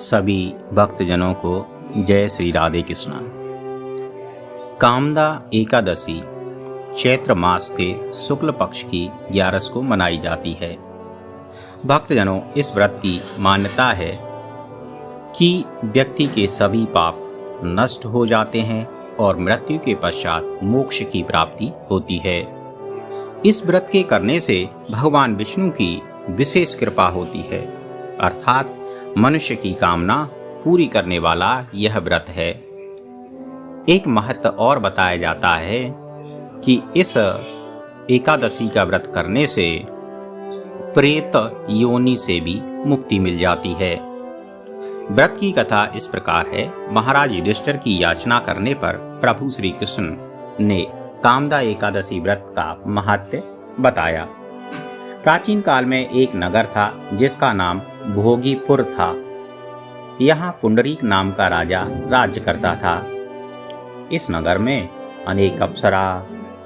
सभी भक्तजनों को जय श्री राधे कृष्ण। कामदा एकादशी चैत्र मास के शुक्ल पक्ष की 11 को मनाई जाती है। भक्तजनों, इस व्रत की मान्यता है कि व्यक्ति के सभी पाप नष्ट हो जाते हैं और मृत्यु के पश्चात मोक्ष की प्राप्ति होती है। इस व्रत के करने से भगवान विष्णु की विशेष कृपा होती है, अर्थात मनुष्य की कामना पूरी करने वाला यह व्रत है। एक महत्व और बताया जाता है कि इस एकादशी का व्रत करने से प्रेत योनि से भी मुक्ति मिल जाती है। व्रत की कथा इस प्रकार है। महाराज युधिष्ठिर की याचना करने पर प्रभु श्री कृष्ण ने कामदा एकादशी व्रत का महत्व बताया। प्राचीन काल में एक नगर था जिसका नाम भोगीपुर था। यहाँ पुंडरीक नाम का राजा राज्य करता था। इस नगर में अनेक अप्सरा,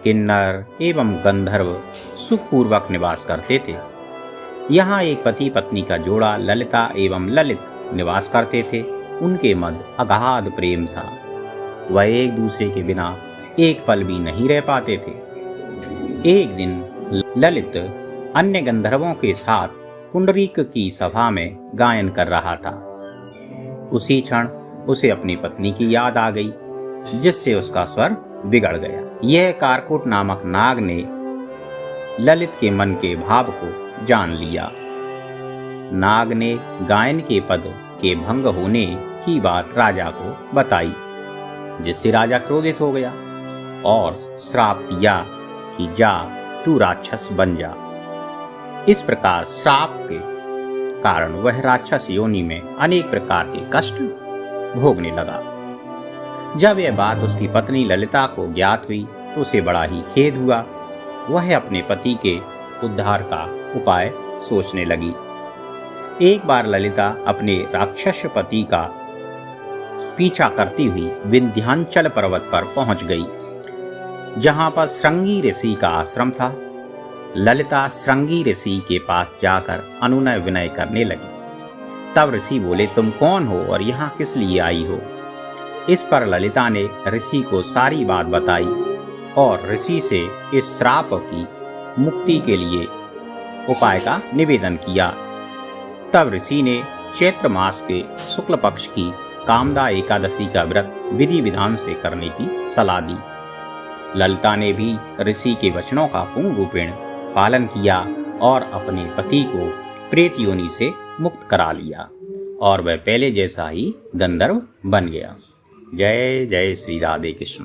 किन्नर एवं गंधर्व सुखपूर्वक निवास करते थे। यहाँ एक पति पत्नी का जोड़ा ललिता एवं ललित निवास करते थे। उनके मध्य अगाध प्रेम था। वह एक दूसरे के बिना एक पल भी नहीं रह पाते थे। एक दिन ललित अन्य गंधर्वों के साथ पुंडरीक की सभा में गायन कर रहा था। उसी क्षण उसे अपनी पत्नी की याद आ गई, जिससे उसका स्वर बिगड़ गया। यह कारकुट नामक नाग ने ललित के मन के भाव को जान लिया। नाग ने गायन के पद के भंग होने की बात राजा को बताई, जिससे राजा क्रोधित हो गया और श्राप दिया कि जा तू राक्षस बन जा। इस प्रकार श्राप के कारण वह राक्षस योनि में अनेक प्रकार के कष्ट भोगने लगा। जब यह बात उसकी पत्नी ललिता को ज्ञात हुई तो उसे बड़ा ही खेद हुआ। वह अपने पति के उद्धार का उपाय सोचने लगी। एक बार ललिता अपने राक्षस पति का पीछा करती हुई विंध्याचल पर्वत पर पहुंच गई, जहां पर श्रृंगी ऋषि का आश्रम था। ललिता श्रृंगी ऋषि के पास जाकर अनुनय विनय करने लगी। तब ऋषि बोले, तुम कौन हो और यहाँ किस लिए आई हो? इस पर ललिता ने ऋषि को सारी बात बताई और ऋषि से इस श्राप की मुक्ति के लिए उपाय का निवेदन किया। तब ऋषि ने चैत्र मास के शुक्ल पक्ष की कामदा एकादशी का व्रत विधि विधान से करने की सलाह दी। ललिता ने भी ऋषि के वचनों का पूर्ण रूपेण पालन किया और अपने पति को प्रेत योनि से मुक्त करा लिया और वह पहले जैसा ही गंधर्व बन गया। जय जय श्री राधे कृष्ण।